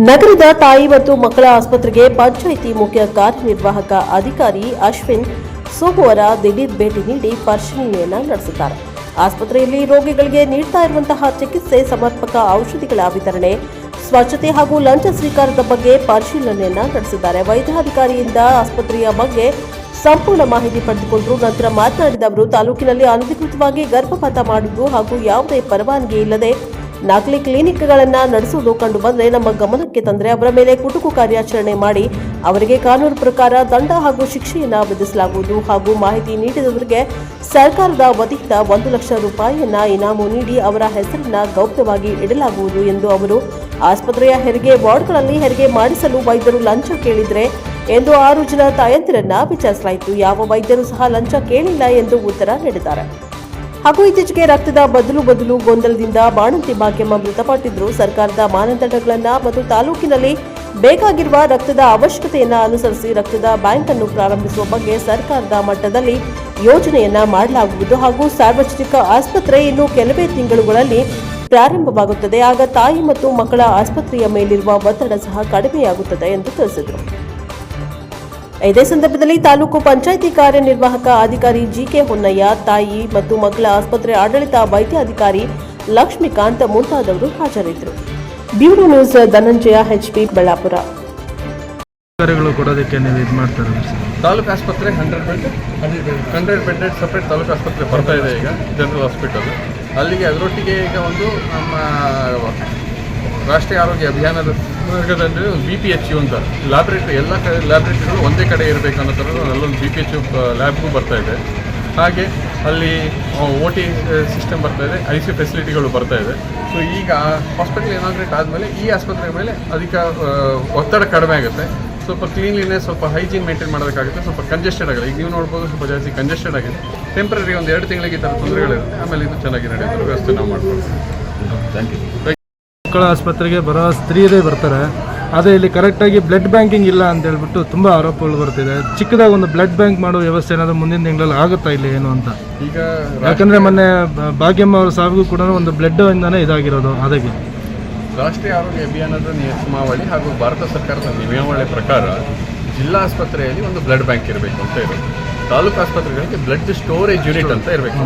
ನಗರದ ತಾಯಿ ಮತ್ತು ಮಕ್ಕಳ ಆಸ್ಪತ್ರೆಗೆ ಪಂಚಾಯಿತಿ ಮುಖ್ಯ ಕಾರ್ಯನಿರ್ವಾಹಕ ಅಧಿಕಾರಿ ಅಶ್ವಿನ್ ಸೋಮವಾರ ದಿಢೀರ್ ಭೇಟಿ ನೀಡಿ ಪರಿಶೀಲನೆಯನ್ನು ನಡೆಸಿದ್ದಾರೆ. ಆಸ್ಪತ್ರೆಯಲ್ಲಿ ರೋಗಿಗಳಿಗೆ ನೀಡ್ತಾ ಇರುವಂತಹ ಚಿಕಿತ್ಸೆ, ಸಮರ್ಪಕ ಔಷಧಿಗಳ ವಿತರಣೆ, ಸ್ವಚ್ಛತೆ ಹಾಗೂ ಲಂಚ ಸ್ವೀಕಾರದ ಬಗ್ಗೆ ಪರಿಶೀಲನೆಯನ್ನು ನಡೆಸಿದ್ದಾರೆ. ವೈದ್ಯಾಧಿಕಾರಿಯಿಂದ ಆಸ್ಪತ್ರೆಯ ಬಗ್ಗೆ ಸಂಪೂರ್ಣ ಮಾಹಿತಿ ಪಡೆದುಕೊಂಡರು. ನಂತರ ಮಾತನಾಡಿದ ಅವರು, ತಾಲೂಕಿನಲ್ಲಿ ಅನಧಿಕೃತವಾಗಿ ಗರ್ಭಪಾತ ಮಾಡುವುದು ಹಾಗೂ ಯಾವುದೇ ಪರವಾನಗಿ ಇಲ್ಲದೆ ನಕಲಿ ಕ್ಲಿನಿಕ್ಗಳನ್ನು ನಡೆಸುವುದು ಕಂಡುಬಂದರೆ ನಮ್ಮ ಗಮನಕ್ಕೆ ತಂದರೆ ಅವರ ಮೇಲೆ ಕುಟುಕು ಕಾರ್ಯಾಚರಣೆ ಮಾಡಿ ಅವರಿಗೆ ಕಾನೂನು ಪ್ರಕಾರ ದಂಡ ಹಾಗೂ ಶಿಕ್ಷೆಯನ್ನು ವಿಧಿಸಲಾಗುವುದು ಹಾಗೂ ಮಾಹಿತಿ ನೀಡಿದವರಿಗೆ ಸರ್ಕಾರದ ವತಿಯಿಂದ 1 ಲಕ್ಷ ರೂಪಾಯಿಯನ್ನು ಇನಾಮು ನೀಡಿ ಅವರ ಹೆಸರನ್ನು ಗೌಪ್ಯವಾಗಿ ಇಡಲಾಗುವುದು ಎಂದು ಅವರು ಆಸ್ಪತ್ರೆಯ ಹೆರಿಗೆ ವಾರ್ಡ್ಗಳಲ್ಲಿ ಹೆರಿಗೆ ಮಾಡಿಸಲು ವೈದ್ಯರು ಲಂಚ ಕೇಳಿದರೆ ಎಂದು 6 ಜನ ತಾಯಂದಿರನ್ನ ವಿಚಾರಿಸಲಾಯಿತು. ಯಾವ ವೈದ್ಯರು ಸಹ ಲಂಚ ಕೇಳಿಲ್ಲ ಎಂದು ಉತ್ತರ ನೀಡಿದ್ದಾರೆ. ಹಾಗೂ ಇತ್ತೀಚೆಗೆ ರಕ್ತದ ಬದಲು ಗೊಂದಲದಿಂದ ಬಾಣಂತಿ ಭಾಗ್ಯಮ್ಮ ಮೃತಪಟ್ಟಿದ್ರು. ಸರ್ಕಾರದ ಮಾನದಂಡಗಳನ್ನು ಮತ್ತು ತಾಲೂಕಿನಲ್ಲಿ ಬೇಕಾಗಿರುವ ರಕ್ತದ ಅವಶ್ಯಕತೆಯನ್ನು ಅನುಸರಿಸಿ ರಕ್ತದ ಬ್ಯಾಂಕ್ ಅನ್ನು ಪ್ರಾರಂಭಿಸುವ ಬಗ್ಗೆ ಸರ್ಕಾರದ ಮಟ್ಟದಲ್ಲಿ ಯೋಜನೆಯನ್ನ ಮಾಡಲಾಗುವುದು ಹಾಗೂ ಸಾರ್ವಜನಿಕ ಆಸ್ಪತ್ರೆ ಇನ್ನು ಕೆಲವೇ ತಿಂಗಳುಗಳಲ್ಲಿ ಪ್ರಾರಂಭವಾಗುತ್ತದೆ. ಆಗ ತಾಯಿ ಮತ್ತು ಮಕ್ಕಳ ಆಸ್ಪತ್ರೆಯ ಮೇಲಿರುವ ಒತ್ತಡ ಸಹ ಕಡಿಮೆಯಾಗುತ್ತದೆ ಎಂದು ತಿಳಿಸಿದರು. ಇದೇ ಸಂದರ್ಭದಲ್ಲಿ ತಾಲೂಕು ಪಂಚಾಯಿತಿ ಕಾರ್ಯನಿರ್ವಾಹಕ ಅಧಿಕಾರಿ ಜಿಕೆ ಹೊನ್ನಯ್ಯ, ತಾಯಿ ಮತ್ತು ಮಕ್ಕಳ ಆಸ್ಪತ್ರೆ ಆಡಳಿತ ವೈದ್ಯಾಧಿಕಾರಿ ಲಕ್ಷ್ಮೀಕಾಂತ್ ಮುಂತಾದವರು ಹಾಜರಿದ್ದರು. Bureau news, Dhananjaya, HP, Bellapura. ತಾಲೂಕು ಆಸ್ಪತ್ರೆ 100 ಬೆಡ್ ಸಪ್ರೇಟ್ ತಾಲೂಕು ಆಸ್ಪತ್ರೆ ಬರ್ತಾ ಇದೆ ಈಗ ಜನರಲ್ ಹಾಸ್ಪಿಟಲ್. ಅಲ್ಲಿಗೆ ಅದರೊಟ್ಟಿಗೆ ಈಗ ಒಂದು ನಮ್ಮ ರಾಷ್ಟ್ರೀಯ ಆರೋಗ್ಯ ಅಭಿಯಾನದ ಮಾರ್ಗದಲ್ಲಿ ಒಂದು BPHU ಅಂತ ಲ್ಯಾಬ್ರೇಟರಿ, ಎಲ್ಲ ಲ್ಯಾಬ್ರೇಟರಿಗಳು ಒಂದೇ ಕಡೆ ಇರಬೇಕು ಅನ್ನೋ ಥರ ಅಲ್ಲೊಂದು BPHU ಲ್ಯಾಬ್ಗೂ ಬರ್ತಾ ಇದೆ. ಹಾಗೆ ಅಲ್ಲಿ OT ಸಿಸ್ಟಮ್ ಬರ್ತಾ ಇದೆ, ICU ಫೆಸಿಲಿಟಿಗಳು ಬರ್ತಾ ಇದೆ. ಸೊ ಈಗ ಹಾಸ್ಪಿಟಲ್ ಇನಾಗ್ರೇಟ್ ಆದಮೇಲೆ ಈ ಆಸ್ಪತ್ರೆ ಮೇಲೆ ಅಧಿಕ ಒತ್ತಡ ಕಡಿಮೆ ಆಗುತ್ತೆ. ಸ್ವಲ್ಪ ಕ್ಲೀನ್ಲಿನೆಸ್, ಸ್ವಲ್ಪ ಹೈಜೀನ್ ಮೇಂಟೈನ್ ಮಾಡೋದಕ್ಕಾಗುತ್ತೆ. ಸ್ವಲ್ಪ ಕಂಜೆಸ್ಟೆಡ್ ಆಗಿದೆ. ಈಗ ನೀವು ನೋಡ್ಬೋದು, ಸ್ವಲ್ಪ ಜಾಸ್ತಿ ಕಂಜೆಸ್ಟೆಡ್ ಆಗಿದೆ. ಟೆಂಪ್ರರಿ ಒಂದು 2 ತಿಂಗಳಿಗೆ ಈ ಥರ ತೊಂದರೆಗಳಿರುತ್ತೆ. ಆಮೇಲೆ ಇದು ಚೆನ್ನಾಗಿ ನಡೆಯುತ್ತೆ, ವ್ಯವಸ್ಥೆ ನಾವು ಮಾಡ್ಬೋದು. Thank you. ಮಕ್ಕಳ ಆಸ್ಪತ್ರೆಗೆ ಬರೋ ಸ್ತ್ರೀಯರೇ ಬರ್ತಾರೆ, ಆದರೆ ಇಲ್ಲಿ ಕರೆಕ್ಟಾಗಿ ಬ್ಲಡ್ ಬ್ಯಾಂಕಿಂಗ್ ಇಲ್ಲ ಅಂತ ಹೇಳ್ಬಿಟ್ಟು ತುಂಬ ಆರೋಪಗಳು ಬರ್ತಿದೆ. ಚಿಕ್ಕದಾಗಿ ಒಂದು ಬ್ಲಡ್ ಬ್ಯಾಂಕ್ ಮಾಡೋ ವ್ಯವಸ್ಥೆ ಏನಾದರೂ ಮುಂದಿನ ತಿಂಗಳಲ್ಲಿ ಆಗುತ್ತಾ ಇಲ್ಲಿ ಏನು ಅಂತ? ಈಗ ಯಾಕಂದರೆ ಮೊನ್ನೆ ಭಾಗ್ಯಮ್ಮ ಅವರ ಸಾವಿಗೂ ಕೂಡ ಒಂದು ಬ್ಲಡ್ ಇಂದಾನೇ ಇದಾಗಿರೋದು. ಅದಕ್ಕೆ ರಾಷ್ಟ್ರೀಯ ಆರೋಗ್ಯ ಅಭಿಯಾನದ ನಿಯಮಾವಳಿ ಹಾಗೂ ಭಾರತ ಸರ್ಕಾರದ ನಿಯಮಾವಳಿ ಪ್ರಕಾರ ಜಿಲ್ಲಾ ಆಸ್ಪತ್ರೆಯಲ್ಲಿ ಒಂದು ಬ್ಲಡ್ ಬ್ಯಾಂಕ್ ಇರಬೇಕು ಅಂತ ಇರೋದು. ತಾಲೂಕು ಆಸ್ಪತ್ರೆಗಳಿಗೆ ಬ್ಲಡ್ ಸ್ಟೋರೇಜ್ ಯೂನಿಟ್ ಅಂತ ಇರಬೇಕು.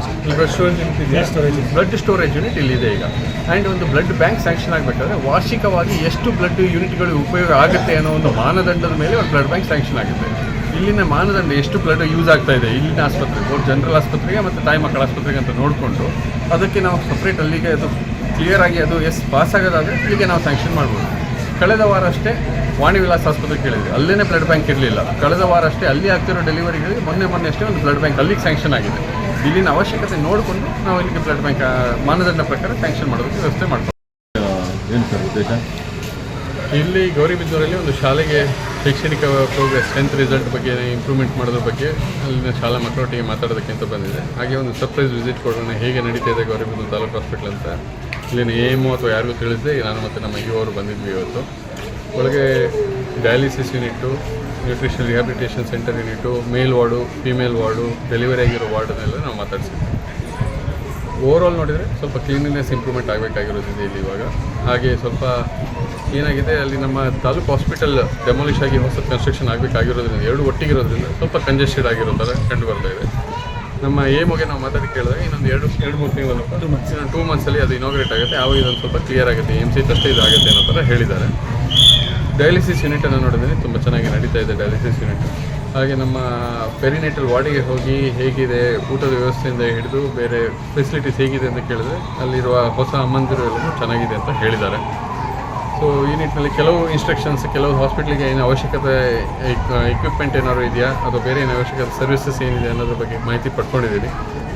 ಬ್ಲಡ್ ಸ್ಟೋರೇಜ್ ಯೂನಿಟ್ ಇಲ್ಲಿದೆ ಈಗ. ಆ್ಯಂಡ್ ಒಂದು ಬ್ಲಡ್ ಬ್ಯಾಂಕ್ ಸ್ಯಾಂಕ್ಷನ್ ಆಗಬೇಕಾದ್ರೆ ವಾರ್ಷಿಕವಾಗಿ ಎಷ್ಟು ಬ್ಲಡ್ ಯೂನಿಟ್ಗಳು ಉಪಯೋಗ ಆಗುತ್ತೆ ಅನ್ನೋ ಒಂದು ಮಾನದಂಡದ ಮೇಲೆ ಒಂದು ಬ್ಲಡ್ ಬ್ಯಾಂಕ್ ಸ್ಯಾಂಕ್ಷನ್ ಆಗುತ್ತೆ. ಇಲ್ಲಿನ ಮಾನದಂಡ ಎಷ್ಟು ಬ್ಲಡ್ ಯೂಸ್ ಆಗ್ತಾ ಇದೆ ಇಲ್ಲಿನ ಆಸ್ಪತ್ರೆಗೆ, ಜನರಲ್ ಆಸ್ಪತ್ರೆಗೆ ಮತ್ತು ತಾಯಿ ಮಕ್ಕಳ ಆಸ್ಪತ್ರೆಗೆ ಅಂತ ನೋಡಿಕೊಂಡು ಅದಕ್ಕೆ ನಾವು ಸಪ್ರೇಟ್ ಅಲ್ಲಿಗೆ ಅದು ಕ್ಲಿಯರ್ ಆಗಿ ಅದು ಪಾಸ್ ಆಗೋದಾದರೆ ಇಲ್ಲಿಗೆ ನಾವು ಸ್ಯಾಂಕ್ಷನ್ ಮಾಡ್ಬೋದು. ಕಳೆದ ವಾರ ಅಷ್ಟೇ ವಾಣಿ ವಿಲಾಸ್ ಆಸ್ಪತ್ರೆಗೆ ಕೇಳಿದ್ವಿ, ಅಲ್ಲೇ ಬ್ಲಡ್ ಬ್ಯಾಂಕ್ ಇರಲಿಲ್ಲ. ಕಳೆದ ವಾರ ಅಷ್ಟೇ ಅಲ್ಲಿ ಆಗ್ತಿರೋ ಡೆಲಿವರಿಗಳಿಗೆ ಮೊನ್ನೆ ಅಷ್ಟೇ ಒಂದು ಬ್ಲಡ್ ಬ್ಯಾಂಕ್ ಅಲ್ಲಿಗೆ ಸ್ಯಾಂಕ್ಷನ್ ಆಗಿದೆ. ಇಲ್ಲಿನ ಅವಶ್ಯಕತೆ ನೋಡಿಕೊಂಡು ನಾವು ಇಲ್ಲಿಗೆ ಬ್ಲಡ್ ಬ್ಯಾಂಕ್ ಮಾನದಂಡ ಪ್ರಕಾರ ಸ್ಯಾಂಕ್ಷನ್ ಮಾಡೋದಕ್ಕೆ ವ್ಯವಸ್ಥೆ ಮಾಡ್ತೀವಿ. ಏನು ಸರ್ ಉದ್ದೇಶ? ಇಲ್ಲಿ ಗೌರಿಬಿದನೂರಲ್ಲಿ ಒಂದು ಶಾಲೆಗೆ ಶೈಕ್ಷಣಿಕ ಪ್ರೋಗ್ರೆಸ್, 10th ರಿಸಲ್ಟ್ ಬಗ್ಗೆ ಇಂಪ್ರೂವ್ಮೆಂಟ್ ಮಾಡೋದ್ರ ಬಗ್ಗೆ ಅಲ್ಲಿನ ಶಾಲಾ ಮಕ್ಕಳೊಟ್ಟಿಗೆ ಮಾತಾಡೋದಕ್ಕೆ ಅಂತ ಬಂದಿದೆ. ಹಾಗೆ ಒಂದು ಸರ್ಪ್ರೈಸ್ ವಿಸಿಟ್ ಕೊಡೋಣ, ಹೇಗೆ ನಡೀತಾ ಇದೆ ಗೌರಿಬಿದನೂರು ತಾಲೂಕು ಹಾಸ್ಪಿಟಲ್ ಅಂತ. ಇಲ್ಲಿನ AM ಅಥವಾ ಯಾರಿಗೂ ತಿಳಿಸಿದೆ ನಾನು ಮತ್ತು ನಮ್ಮ EO ಅವರು ಬಂದಿದ್ವಿ. ಇವತ್ತು ಒಳಗೆ dialysis unit, nutrition rehabilitation centre unit, male ward, female ward, delivery ಆಗಿರೋ ವಾರ್ಡನ್ನೆಲ್ಲ ನಾವು ಮಾತಾಡ್ಸಿದ್ವಿ. ಓವರಾಲ್ ನೋಡಿದರೆ ಸ್ವಲ್ಪ ಕ್ಲೀನ್ಲಿನೆಸ್ ಇಂಪ್ರೂವ್ಮೆಂಟ್ ಆಗಬೇಕಾಗಿರೋದಿದೆ ಇಲ್ಲಿ ಇವಾಗ. ಹಾಗೆ ಸ್ವಲ್ಪ ಏನಾಗಿದೆ, ಅಲ್ಲಿ ನಮ್ಮ ತಾಲೂಕು ಹಾಸ್ಪಿಟಲ್ ಡೆಮಾಲಿಷ್ ಆಗಿ ಹೊಸ ಕನ್ಸ್ಟ್ರಕ್ಷನ್ ಆಗಬೇಕಾಗಿರೋದ್ರಿಂದ 2 ಒಟ್ಟಿಗಿರೋದ್ರಿಂದ ಸ್ವಲ್ಪ ಕಂಜೆಸ್ಟೆಡ್ ಆಗಿರೋ ಥರ ಕಂಡು ಬರ್ತಾ ಇದೆ. ನಮ್ಮ AMOಗೆ ನಾವು ಮಾತಾಡಿ ಕೇಳಿದಾಗ ಇನ್ನೊಂದು 2-3 ತಿಂಗಳು 2 ಮಂತ್ಸಲ್ಲಿ ಅದು ಇನಾಗ್ರೇಟ್ ಆಗುತ್ತೆ. ಆವಾಗ ಇದೊಂದು ಸ್ವಲ್ಪ ಕ್ಲಿಯರ್ ಆಗುತ್ತೆ, MCH ಅಷ್ಟೇ ಇದು ಆಗುತ್ತೆ ಅನ್ನೋ ಥರ ಹೇಳಿದ್ದಾರೆ. ಡಯಾಲಿಸಿಸ್ ಯೂನಿಟನ್ನು ನೋಡಿದರೆ ತುಂಬ ಚೆನ್ನಾಗಿ ನಡೀತಾ ಇದೆ ಡಯಾಲಿಸಿಸ್ ಯೂನಿಟ್. ಹಾಗೆ ನಮ್ಮ ಪೆರಿನೇಟಲ್ ವಾರ್ಡಿಗೆ ಹೋಗಿ ಹೇಗಿದೆ, ಊಟದ ವ್ಯವಸ್ಥೆಯಿಂದ ಹಿಡಿದು ಬೇರೆ ಫೆಸಿಲಿಟೀಸ್ ಹೇಗಿದೆ ಅಂತ ಕೇಳಿದ್ರೆ ಅಲ್ಲಿರುವ ಹೊಸ ಅಮ್ಮಂದಿರು ಎಲ್ಲವೂ ಚೆನ್ನಾಗಿದೆ ಅಂತ ಹೇಳಿದ್ದಾರೆ. ಸೊ ಈ ನಿಟ್ಟಿನಲ್ಲಿ ಕೆಲವು ಇನ್ಸ್ಟ್ರಕ್ಷನ್ಸ್, ಕೆಲವು ಹಾಸ್ಪಿಟ್ಲಿಗೆ ಏನು ಅವಶ್ಯಕತೆ ಎಕ್ವಿಪ್ಮೆಂಟ್ ಏನಾದ್ರು ಇದೆಯಾ ಅಥವಾ ಬೇರೆ ಏನು ಅವಶ್ಯಕತೆ ಸರ್ವಿಸಸ್ ಏನಿದೆ ಅನ್ನೋದ್ರ ಬಗ್ಗೆ ಮಾಹಿತಿ ಪಡ್ಕೊಂಡಿದ್ದೀವಿ.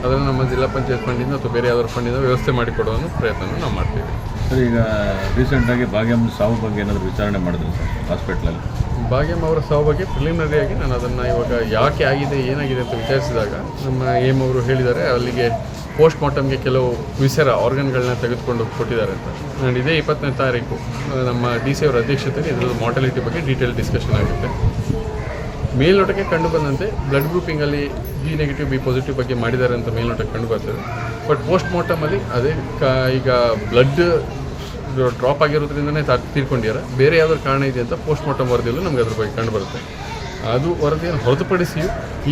ಅದನ್ನು ನಮ್ಮ ಜಿಲ್ಲಾ ಪಂಚಾಯತ್ ಫಂಡಿಂದ ಅಥವಾ ಬೇರೆ ಯಾವ್ದಾದ್ರು ಫಂಡಿಂದ ವ್ಯವಸ್ಥೆ ಮಾಡಿಕೊಡೋ ಪ್ರಯತ್ನ ನಾವು ಮಾಡ್ತೀವಿ. ಸರ್, ಈಗ ರೀಸೆಂಟಾಗಿ ಭಾಗ್ಯಮ್ಮ ಸಾವು ಬಗ್ಗೆ ಏನಾದರೂ ವಿಚಾರಣೆ ಮಾಡಿದ್ರು ಸರ್ ಹಾಸ್ಪಿಟ್ಲಲ್ಲಿ? ಭಾಗ್ಯಮ್ಮ ಅವರ ಸಾವು ಬಗ್ಗೆ ಪ್ರಿಲಿಮಿನರಿಯಾಗಿ ನಾನು ಅದನ್ನು ಇವಾಗ ಯಾಕೆ ಆಗಿದೆ, ಏನಾಗಿದೆ ಅಂತ ವಿಚಾರಿಸಿದಾಗ ನಮ್ಮ AM ಅವರು ಹೇಳಿದ್ದಾರೆ ಅಲ್ಲಿಗೆ ಪೋಸ್ಟ್ ಮಾರ್ಟಮ್ಗೆ ಕೆಲವು ವಿಸರ ಆರ್ಗನ್ಗಳನ್ನ ತೆಗೆದುಕೊಂಡು ಕೊಟ್ಟಿದ್ದಾರೆ ಅಂತ. ಆ್ಯಂಡ್ ಇದೇ 20ನೇ ತಾರೀಕು ನಮ್ಮ DC ಅವರ ಅಧ್ಯಕ್ಷತೆಯಲ್ಲಿ ಇದರ ಮಾರ್ಟಾಲಿಟಿ ಬಗ್ಗೆ ಡೀಟೇಲ್ ಡಿಸ್ಕಷನ್ ಆಗುತ್ತೆ. ಮೇಲ್ನೋಟಕ್ಕೆ ಕಂಡು ಬಂದಂತೆ ಬ್ಲಡ್ ಗ್ರೂಪಿಂಗಲ್ಲಿ B ನೆಗೆಟಿವ್ B ಪಾಸಿಟಿವ್ ಬಗ್ಗೆ ಮಾಡಿದ್ದಾರೆ ಅಂತ ಮೇಲ್ನೋಟಕ್ಕೆ ಕಂಡು ಬರ್ತದೆ. ಬಟ್ ಪೋಸ್ಟ್ ಮಾರ್ಟಮಲ್ಲಿ ಅದೇ ಈಗ ಬ್ಲಡ್ ಡ್ರಾಪ್ ಆಗಿರೋದ್ರಿಂದನೇ ತೀರ್ಕೊಂಡಿದ್ದಾರೆ. ಬೇರೆ ಯಾವ್ದಾದ್ರು ಕಾರಣ ಇದೆ ಅಂತ ಪೋಸ್ಟ್ ಮಾರ್ಟಮ್ ವರದಿಯಲ್ಲೂ ನಮಗೆ ಅದ್ರ ಬಗ್ಗೆ ಕಂಡು ಬರುತ್ತೆ. ಅದು ವರದಿಯನ್ನು ಹೊರತುಪಡಿಸಿ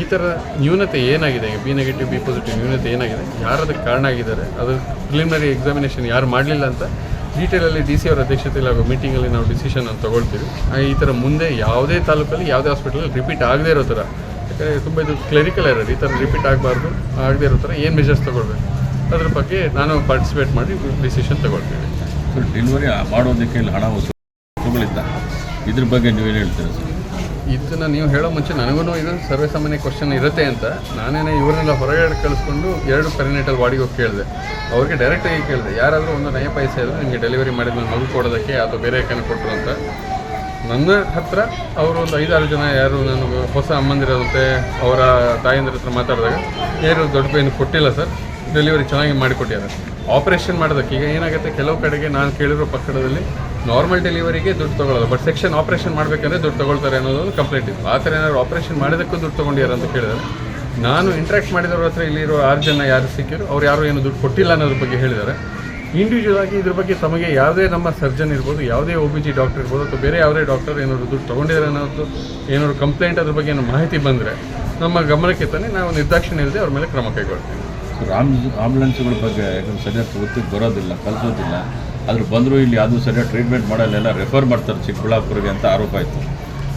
ಈ ಥರ ನ್ಯೂನತೆ ಏನಾಗಿದೆ, ಬಿ ನೆಗೆಟಿವ್ ಬಿ ಪಾಸಿಟಿವ್ ನ್ಯೂನತೆ ಏನಾಗಿದೆ, ಯಾರದಕ್ಕೆ ಕಾರಣ ಆಗಿದ್ದಾರೆ, ಅದು ಪ್ರಿಲಿಮಿನರಿ ಎಕ್ಸಾಮಿನೇಷನ್ ಯಾರು ಮಾಡಲಿಲ್ಲ ಅಂತ ಡೀಟೇಲಲ್ಲಿ DC ಅವರ ಅಧ್ಯಕ್ಷತೆಯಲ್ಲಿ ಆಗೋ ಮೀಟಿಂಗಲ್ಲಿ ನಾವು ಡಿಸಿಷನ್ ಅನ್ನು ತೊಗೊಳ್ತೀವಿ. ಈ ಥರ ಮುಂದೆ ಯಾವುದೇ ತಾಲೂಕಲ್ಲಿ ಯಾವುದೇ ಹಾಸ್ಪಿಟಲಲ್ಲಿ ರಿಪೀಟ್ ಆಗದೇ ಇರೋ ಥರ, ಯಾಕಂದರೆ ತುಂಬ ಇದು ಕ್ಲರಿಕಲ್ ಎರರ್, ಈ ಥರ ರಿಪೀಟ್ ಆಗಬಾರ್ದು, ಆಗದೇ ಇರೋ ಥರ ಏನು ಮೆಜರ್ಸ್ ತೊಗೊಳ್ಬೇಕು ಅದ್ರ ಬಗ್ಗೆ ನಾನು ಪಾರ್ಟಿಸಿಪೇಟ್ ಮಾಡಿ ಡಿಸಿಷನ್ ತೊಗೊಳ್ತೀನಿ. ಸರ್, ಡೆಲಿವರಿ ಮಾಡೋದಕ್ಕೆ ಇಲ್ಲಿ ಹಣ ತಗೊಳ್ಳಿದ್ದ, ಇದ್ರ ಬಗ್ಗೆ ನೀವೇನು ಹೇಳ್ತೀರಾ ಸರ್? ಇದನ್ನು ನೀವು ಹೇಳೋ ಮುಂಚೆ ನನಗೂ ಇದು ಸರ್ವೇ ಸಾಮಾನ್ಯ ಕ್ವಶನ್ ಇರುತ್ತೆ ಅಂತ ನಾನೇನೇ ಇವರನ್ನೆಲ್ಲ ಹೊರಗಡೆ ಕಳಿಸ್ಕೊಂಡು 2 ಪೆರಿನೇಟಲ್ ವಾರ್ಡಿಗೆ ಹೋಗಿ ಕೇಳಿದೆ. ಅವ್ರಿಗೆ ಡೈರೆಕ್ಟಾಗಿ ಕೇಳಿದೆ, ಯಾರಾದರೂ ಒಂದು ನಯ ಪೈಸೆ ಇದ್ದರೆ ನಿಮಗೆ ಡೆಲಿವರಿ ಮಾಡಿದ ಮಗು ಕೊಡೋದಕ್ಕೆ ಅಥವಾ ಬೇರೆ ಯಾಕೆ ಕೊಟ್ಟರು ಅಂತ. ನನ್ನ ಹತ್ರ ಅವರು ಒಂದು 5-6 ಜನ ಯಾರು ನನಗೆ ಹೊಸ ಅಮ್ಮಂದಿರುತ್ತೆ ಅವರ ತಾಯಂದಿರ ಹತ್ರ ಮಾತಾಡಿದಾಗ ಯಾರು ದೊಡ್ಡ ಪೇನು ಕೊಟ್ಟಿಲ್ಲ ಸರ್, ಡೆಲಿವರಿ ಚೆನ್ನಾಗಿ ಮಾಡಿಕೊಟ್ಟಿದ್ದಾರೆ. ಆಪ್ರೇಷನ್ ಮಾಡೋದಕ್ಕೆ ಈಗ ಏನಾಗುತ್ತೆ, ಕೆಲವು ಕಡೆಗೆ ನಾನು ಕೇಳಿರೋ ಪಕ್ಕದಲ್ಲಿ ನಾರ್ಮಲ್ ಡೆಲಿವರಿಗೆ ದುಡ್ಡು ತೊಗೊಳ್ಳೋದು, ಬಟ್ ಸೆಕ್ಷನ್ ಆಪ್ರೇಷನ್ ಮಾಡಬೇಕಂದ್ರೆ ದುಡ್ಡು ತೊಗೊಳ್ತಾರೆ ಅನ್ನೋದೊಂದು ಕಂಪ್ಲೇಂಟ್ ಇತ್ತು. ಆ ಥರ ಏನಾದ್ರು ಆಪ್ರೇಷನ್ ಮಾಡೋದಕ್ಕೂ ದುಡ್ಡು ತೊಗೊಂಡಿದ್ದಾರೆ ಅಂತ ಕೇಳಿದ್ದಾರೆ. ನಾನು ಇಂಟ್ರ್ಯಾಕ್ಟ್ ಮಾಡಿದವ್ರ ಹತ್ರ ಇಲ್ಲಿರೋ 6 ಜನ ಯಾರು ಸಿಕ್ಕಿರು ಅವ್ರು ಯಾರು ಏನು ದುಡ್ಡು ಕೊಟ್ಟಿಲ್ಲ ಅನ್ನೋದ್ರ ಬಗ್ಗೆ ಹೇಳಿದ್ದಾರೆ. ಇಂಡಿವಿಜುವಲ್ ಆಗಿ ಇದ್ರ ಬಗ್ಗೆ ತಮಗೆ ಯಾವುದೇ ನಮ್ಮ ಸರ್ಜನ್ ಇರ್ಬೋದು, ಯಾವುದೇ OBG ಡಾಕ್ಟರ್ ಇರ್ಬೋದು ಅಥವಾ ಬೇರೆ ಯಾವುದೇ ಡಾಕ್ಟರ್ ಏನಾದ್ರು ದುಡ್ಡು ತೊಗೊಂಡಿದ್ದಾರೆ ಅನ್ನೋದು ಏನಾದ್ರು ಕಂಪ್ಲೇಂಟ್ ಅದ್ರ ಬಗ್ಗೆ ಏನೋ ಮಾಹಿತಿ ಬಂದರೆ ನಮ್ಮ ಗಮನಕ್ಕೆ ತಾನೇ ನಾವು ನಿರ್ದಾಕ್ಷಿಣ್ಯ ಇಲ್ಲದೆ ಅವ್ರ ಮೇಲೆ ಕ್ರಮ ಕೈಗೊಳ್ತೀವಿ. ಸರ್, ಆಂಬುಲೆನ್ಸ್ಗಳ ಬಗ್ಗೆ ಯಾಕಂದ್ರೆ ಸರಿಯಾಗಿ ಒತ್ತಿಗೆ ಬರೋದಿಲ್ಲ, ಕಲಿಸೋದಿಲ್ಲ, ಆದರೂ ಬಂದರೂ ಇಲ್ಲಿ ಅದು ಸರಿಯಾಗಿ ಟ್ರೀಟ್ಮೆಂಟ್ ಮಾಡಲ್ಲೆಲ್ಲ ರೆಫರ್ ಮಾಡ್ತಾರೆ ಚಿಕ್ಕಬಳ್ಳಾಪುರಿಗೆ ಅಂತ ಆರೋಪ ಆಯಿತು.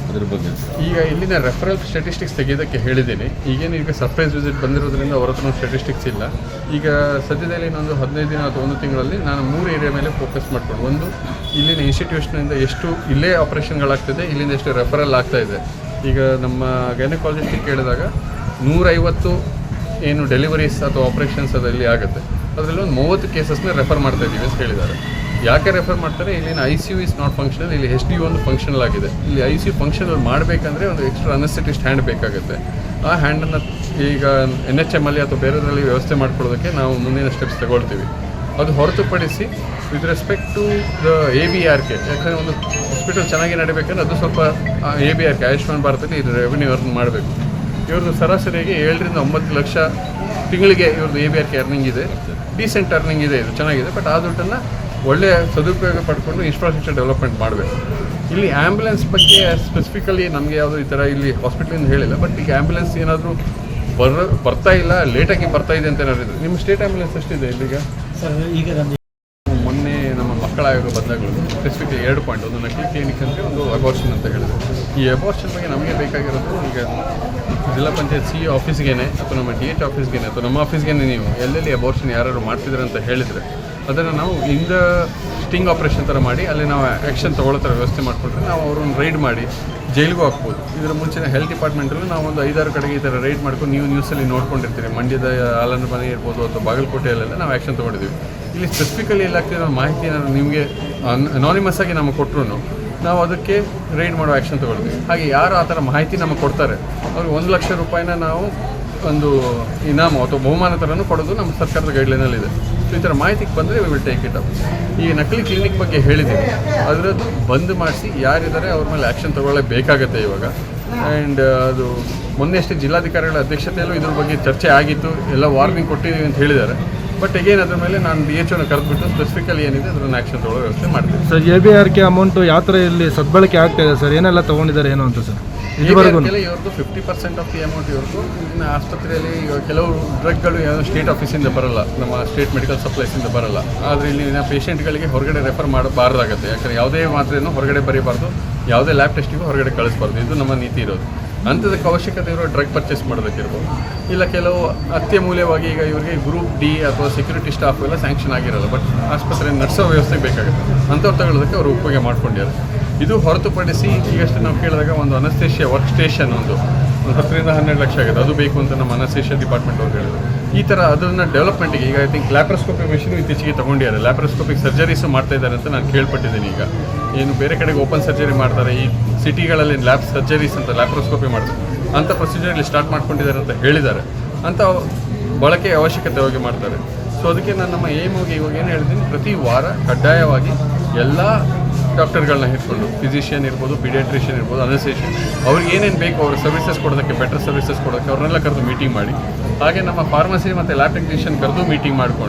ಅದ್ರ ಬಗ್ಗೆ ಈಗ ಇಲ್ಲಿನ ರೆಫರಲ್ ಸ್ಟ್ಯಾಟಿಸ್ಟಿಕ್ಸ್ ತೆಗೆಯೋದಕ್ಕೆ ಹೇಳಿದ್ದೀನಿ. ಈಗ ಸರ್ಪ್ರೈಸ್ ವಿಸಿಟ್ ಬಂದಿರೋದ್ರಿಂದ ಅವ್ರ ಹತ್ರ ಸ್ಟ್ಯಾಟಿಸ್ಟಿಕ್ಸ್ ಇಲ್ಲ. ಈಗ ಸದ್ಯದಲ್ಲಿ ಇನ್ನೊಂದು 15 ದಿನ ಅಥವಾ 1 ತಿಂಗಳಲ್ಲಿ ನಾನು 3 ಏರಿಯಾ ಮೇಲೆ ಫೋಕಸ್ ಮಾಡ್ಕೊಂಡು, ಒಂದು ಇಲ್ಲಿನ ಇನ್ಸ್ಟಿಟ್ಯೂಷನಿಂದ ಎಷ್ಟು ಇಲ್ಲೇ ಆಪ್ರೇಷನ್ಗಳಾಗ್ತಿದೆ, ಇಲ್ಲಿಂದ ಎಷ್ಟು ರೆಫರಲ್ ಆಗ್ತಾಯಿದೆ. ಈಗ ನಮ್ಮ ಗೈನಕಾಲಜಿಸ್ಟಿಗೆ ಕೇಳಿದಾಗ 150 ಏನು ಡೆಲಿವರೀಸ್ ಅಥವಾ ಆಪ್ರೇಷನ್ಸ್ ಅದರಲ್ಲಿ ಆಗುತ್ತೆ, ಅದರಲ್ಲಿ ಒಂದು 30 ಕೇಸಸ್ನ ರೆಫರ್ ಮಾಡ್ತಾ ಇದ್ದೀವಿ ಅಂತ ಹೇಳಿದ್ದಾರೆ. ಯಾಕೆ ರೆಫರ್ ಮಾಡ್ತಾರೆ, ಇಲ್ಲಿನ ICU ಇಸ್ ನಾಟ್ ಫಂಕ್ಷನಲ್, ಇಲ್ಲಿ HDU ಒಂದು ಫಂಕ್ಷನಲ್ ಆಗಿದೆ. ಇಲ್ಲಿ ICU ಫಂಕ್ಷನಲ್ ಮಾಡಬೇಕಂದ್ರೆ ಒಂದು ಎಕ್ಸ್ಟ್ರಾ ಅನಸ್ಥೆಟಿಸ್ಟ್ ಹ್ಯಾಂಡ್ ಬೇಕಾಗುತ್ತೆ. ಆ ಹ್ಯಾಂಡನ್ನು ಈಗ NHM ಅಲ್ಲಿ ಅಥವಾ ಬೇರೆದರಲ್ಲಿ ವ್ಯವಸ್ಥೆ ಮಾಡ್ಕೊಳ್ಳೋದಕ್ಕೆ ನಾವು ಮುಂದಿನ ಸ್ಟೆಪ್ಸ್ ತಗೊಳ್ತೀವಿ. ಅದು ಹೊರತುಪಡಿಸಿ with respect to the ABRK, ಯಾಕಂದರೆ ಒಂದು ಹಾಸ್ಪಿಟಲ್ ಚೆನ್ನಾಗಿ ನಡೀಬೇಕಂದ್ರೆ ಅದು ಸ್ವಲ್ಪ ABRK ಆಯುಷ್ಮಾನ್ ಭಾರತದಲ್ಲಿ ಇದು ರೆವೆನ್ಯೂ ಅರ್ನ್ ಮಾಡಬೇಕು. ಇವ್ರದ್ದು ಸರಾಸರಿಯಾಗಿ 7 ರಿಂದ 9 ಲಕ್ಷ ತಿಂಗಳಿಗೆ ಇವ್ರದ್ದು ABRK ಅರ್ನಿಂಗ್ ಇದೆ, ಡೀಸೆಂಟ್ ಅರ್ನಿಂಗ್ ಇದೆ, ಇದು ಚೆನ್ನಾಗಿದೆ. ಬಟ್ ಆ ದುಡ್ಡನ್ನು ಒಳ್ಳೆಯ ಸದುಪಯೋಗ ಪಡ್ಕೊಂಡು ಇನ್ಫ್ರಾಸ್ಟ್ರಕ್ಚರ್ ಡೆವಲಪ್ಮೆಂಟ್ ಮಾಡಬೇಕು. ಇಲ್ಲಿ ಆ್ಯಂಬುಲೆನ್ಸ್ ಬಗ್ಗೆ ಸ್ಪೆಸಿಫಿಕಲಿ ನಮಗೆ ಯಾವುದೂ ಈ ಥರ ಇಲ್ಲಿ ಹಾಸ್ಪಿಟ್ಲಿಂದ ಹೇಳಿಲ್ಲ. ಬಟ್ ಈಗ ಆ್ಯಂಬುಲೆನ್ಸ್ ಏನಾದರೂ ಬರ್ತಾ ಇಲ್ಲ, ಲೇಟಾಗಿ ಬರ್ತಾ ಇದೆ ಅಂತ ಏನಾದ್ರು ನಿಮ್ಮ ಸ್ಟೇಟ್ ಆ್ಯಂಬುಲೆನ್ಸ್ ಎಷ್ಟಿದೆ ಇಲ್ಲಿಗ? ಸರ್, ಈಗ ಮೊನ್ನೆ ನಮ್ಮ ಮಕ್ಕಳ ಆಯೋಗ ಬಂದಾಗಲೂ ಸ್ಪೆಸಿಫಿಕಲಿ 2 ಪಾಯಿಂಟ್, ಒಂದು ನಕಲಿ ಕ್ಲಿನಿಕ್ ಅಂದರೆ ಒಂದು ಅಬಾರ್ಷನ್ ಅಂತ ಹೇಳಿದ್ರು. ಈ ಅಬಾರ್ಷನ್ ಬಗ್ಗೆ ನಮಗೆ ಬೇಕಾಗಿರೋದು, ಈಗ ಜಿಲ್ಲಾ ಪಂಚಾಯತ್ CEO ಆಫೀಸ್ಗೇನೆ ಅಥವಾ ನಮ್ಮ DH ಆಫೀಸ್ಗೇನೆ ಅಥವಾ ನಮ್ಮ ಆಫೀಸ್ಗೇನೆ ನೀವು ಎಲ್ಲೆಲ್ಲಿ ಅಬಾರ್ಷನ್ ಯಾರು ಮಾಡ್ತಿದ್ದಾರೆ ಅಂತ ಹೇಳಿದರೆ ಅದನ್ನು ನಾವು ಸ್ಟಿಂಗ್ ಆಪ್ರೇಷನ್ ಥರ ಮಾಡಿ ಅಲ್ಲಿ ನಾವು ಆ್ಯಕ್ಷನ್ ತೊಗೊಳ್ಳೋ ಥರ ವ್ಯವಸ್ಥೆ ಮಾಡಿಕೊಂಡ್ರೆ ನಾವು ಅವ್ರನ್ನ ರೈಡ್ ಮಾಡಿ ಜೈಲಿಗೂ ಹಾಕ್ಬೋದು. ಇದರ ಮುಂಚೆ ಹೆಲ್ತ್ ಡಿಪಾರ್ಟ್ಮೆಂಟಲ್ಲೂ ನಾವು ಒಂದು 5-6 ಕಡೆಗೆ ಈ ಥರ ರೈಡ್ ಮಾಡ್ಕೊಂಡು ನೀವು ನ್ಯೂಸಲ್ಲಿ ನೋಡ್ಕೊಂಡಿರ್ತೀರಿ. ಮಂಡ್ಯದ ಆಲನ ಮನೆ ಇರ್ಬೋದು ಅಥವಾ ಬಾಗಲಕೋಟೆಯಲ್ಲೆಲ್ಲ ನಾವು ಆ್ಯಕ್ಷನ್ ತೊಗೊಂಡಿದ್ದೀವಿ. ಇಲ್ಲಿ ಸ್ಪೆಸಿಫಿಕಲಿ ಎಲ್ಲಾಗ್ತಿರೋ ಮಾಹಿತಿ ಏನಾದ್ರು ನಿಮಗೆ ಅನಾನಿಮಸ್ ಆಗಿ ನಮಗೆ ಕೊಟ್ಟರು ನಾವು ಅದಕ್ಕೆ ರೈಡ್ ಮಾಡೋ ಆ್ಯಕ್ಷನ್ ತೊಗೊಳ್ತೀವಿ. ಹಾಗೆ ಯಾರು ಆ ಥರ ಮಾಹಿತಿ ನಮಗೆ ಕೊಡ್ತಾರೆ ಅವ್ರಿಗೆ 1 ಲಕ್ಷ ರೂಪಾಯಿನ ನಾವು ಒಂದು ಇನಾಮು ಅಥವಾ ಬಹುಮಾನ ಥರನೂ ಕೊಡೋದು ನಮ್ಮ ಸರ್ಕಾರದ ಗೈಡ್ಲೈನಲ್ಲಿದೆ. ಸೊ ಈ ಥರ ಮಾಹಿತಿಗೆ ಬಂದರೆ we will take it up. ಈ ನಕಲಿ ಕ್ಲಿನಿಕ್ ಬಗ್ಗೆ ಹೇಳಿದ್ದೀವಿ, ಅದರದ್ದು ಬಂದ್ ಮಾಡಿಸಿ ಯಾರಿದ್ದಾರೆ ಅವ್ರ ಮೇಲೆ ಆ್ಯಕ್ಷನ್ ತೊಗೊಳ್ಳೇಬೇಕಾಗತ್ತೆ ಇವಾಗ. ಆ್ಯಂಡ್ ಅದು ಮೊನ್ನೆ ಅಷ್ಟೇ ಜಿಲ್ಲಾಧಿಕಾರಿಗಳ ಅಧ್ಯಕ್ಷತೆಯಲ್ಲೂ ಇದ್ರ ಬಗ್ಗೆ ಚರ್ಚೆ ಆಗಿತ್ತು, ಎಲ್ಲ ವಾರ್ನಿಂಗ್ ಕೊಟ್ಟಿದ್ದೀವಿ ಅಂತ ಹೇಳಿದ್ದಾರೆ. ಬಟ್ ಅಗೇನ್ ಅದ್ರ ಮೇಲೆ ನಾನು DHOನ ಕರೆದ್ಬಿಟ್ಟು ಸ್ಪೆಸಿಫಿಕಲಿ ಏನಿದೆ ಅದನ್ನು ಆ್ಯಕ್ಷನ್ ತೊಗೊಳ್ಳೋ ವ್ಯವಸ್ಥೆ ಮಾಡ್ತೀನಿ. ಸರ್, ABRK ಅಮೌಂಟು ಯಾವ ಥರ ಇಲ್ಲಿ ಸದ್ಬಳಕೆ ಆಗ್ತಾ ಇದೆ ಸರ್? ಏನೆಲ್ಲ ತೊಗೊಂಡಿದ್ದಾರೆ ಏನು ಅಂತ ಸರ್? ಇದುವರೆಗೂ ಇವ್ರದ್ದು 50% ಆಫ್ ದಿ ಅಮೌಂಟ್ ಇವ್ರದ್ದು. ಇನ್ನು ಆಸ್ಪತ್ರೆಯಲ್ಲಿ ಈಗ ಕೆಲವು ಡ್ರಗ್ಗಳು ಯಾವ ಸ್ಟೇಟ್ ಆಫೀಸಿಂದ ಬರೋಲ್ಲ, ನಮ್ಮ ಸ್ಟೇಟ್ ಮೆಡಿಕಲ್ ಸಪ್ಲೈಸಿಂದ ಬರೋಲ್ಲ. ಆದರೆ ಇಲ್ಲಿ ಪೇಷೆಂಟ್ಗಳಿಗೆ ಹೊರಗಡೆ ರೆಫರ್ ಮಾಡಬಾರ್ದಾಗುತ್ತೆ. ಯಾಕಂದರೆ ಯಾವುದೇ ಮಾತ್ರೆಯನ್ನು ಹೊರಗಡೆ ಬರೀಬಾರ್ದು, ಯಾವುದೇ ಲ್ಯಾಬ್ ಟೆಸ್ಟಿಗೂ ಹೊರಗಡೆ ಕಳಿಸ್ಬಾರ್ದು. ಇದು ನಮ್ಮ ನೀತಿ ಇರೋದು. ಅಂಥದಕ್ಕೆ ಅವಶ್ಯಕತೆ ಇರೋ ಡ್ರಗ್ ಪರ್ಚೇಸ್ ಮಾಡೋದಕ್ಕಿರ್ಬೋದು, ಇಲ್ಲ ಕೆಲವು ಅತ್ಯಮೂಲ್ಯವಾಗಿ ಈಗ ಇವರಿಗೆ ಗ್ರೂಪ್ D ಅಥವಾ ಸೆಕ್ಯೂರಿಟಿ ಸ್ಟಾಫ್ ಎಲ್ಲ ಸ್ಯಾಂಕ್ಷನ್ ಆಗಿರೋಲ್ಲ, ಬಟ್ ಆಸ್ಪತ್ರೆ ನಡೆಸೋ ವ್ಯವಸ್ಥೆ ಬೇಕಾಗುತ್ತೆ. ಅಂಥವ್ರು ತಗೊಳ್ಳೋದಕ್ಕೆ ಅವರು ಉಪಯೋಗ ಮಾಡ್ಕೊಂಡಿದ್ದಾರೆ. ಇದು ಹೊರತುಪಡಿಸಿ ಈಗಷ್ಟು ನಾವು ಕೇಳಿದಾಗ ಒಂದು ಅನಸ್ತೇಷಿಯಾ ವರ್ಕ್ ಸ್ಟೇಷನ್ ಒಂದು 10 ರಿಂದ 12 ಲಕ್ಷ ಆಗಿದೆ, ಅದು ಬೇಕು ಅಂತ ನಮ್ಮ ಅನಸ್ತೇಷಿಯಾ ಡಿಪಾರ್ಟ್ಮೆಂಟ್ ಅವ್ರು ಹೇಳಿದ್ರು. ಈ ಥರ ಅದನ್ನು ಡೆವಲಪ್ಮೆಂಟಿಗೆ ಈಗ ಐ ಥಿಂಕ್ ಲ್ಯಾಪ್ರೋಸ್ಕೋಪಿ ಮೆಷಿನು ಇತ್ತೀಚೆಗೆ ತೊಗೊಂಡಿದ್ದಾರೆ. ಲ್ಯಾಪ್ರೋಸ್ಕೋಪಿಕ್ ಸರ್ಜರೀಸು ಮಾಡ್ತಾ ಇದ್ದಾರೆ ಅಂತ ನಾನು ಕೇಳ್ಪಟ್ಟಿದ್ದೀನಿ. ಈಗ ಏನು ಬೇರೆ ಕಡೆಗೆ ಓಪನ್ ಸರ್ಜರಿ ಮಾಡ್ತಾರೆ, ಈ ಸಿಟಿಗಳಲ್ಲಿ ಲ್ಯಾಬ್ ಸರ್ಜರೀಸ್ ಅಂತ ಲ್ಯಾಪ್ರೋಸ್ಕೋಪಿ ಮಾಡ್ತಾರೆ, ಅಂಥ ಪ್ರೊಸೀಜರ್ ಇಲ್ಲಿ ಸ್ಟಾರ್ಟ್ ಮಾಡ್ಕೊಂಡಿದ್ದಾರೆ ಅಂತ ಹೇಳಿದ್ದಾರೆ. ಅಂಥ ಬಳಕೆ ಅವಶ್ಯಕತೆ ಹೋಗಿ ಮಾಡ್ತಾರೆ. ಸೊ ಅದಕ್ಕೆ ನಾನು ನಮ್ಮ ಹೋಗಿ ಇವಾಗ ಏನು ಹೇಳ್ತೀನಿ, ಪ್ರತಿ ವಾರ ಕಡ್ಡಾಯವಾಗಿ ಎಲ್ಲ ಡಾಕ್ಟರ್ಗಳನ್ನ ಹಿಡ್ಕೊಂಡು, ಫಿಸಿಷಿಯನ್ ಇರ್ಬೋದು, ಪೀಡಿಯಾಟ್ರಿಷಿಯನ್ ಇರ್ಬೋದು, ಅನಸ್ತೇಷಿಯನ್, ಅವ್ರಿಗೆ ಏನೇನು ಬೇಕು ಅವ್ರ ಸರ್ವಿಸಸ್ ಕೊಡೋದಕ್ಕೆ, ಬೆಟರ್ ಸರ್ವಿಸಸ್ ಕೊಡೋಕ್ಕೆ ಅವ್ರನ್ನೆಲ್ಲ ಕರೆದು ಮೀಟಿಂಗ್ ಮಾಡಿ, ಹಾಗೆ ನಮ್ಮ ಫಾರ್ಮಸಿ ಮತ್ತು ಲ್ಯಾಬ್ ಟೆಕ್ನಿಷಿಯನ್ ಕರೆದು ಮೀಟಿಂಗ್ ಮಾಡ್ಕೊಂಡು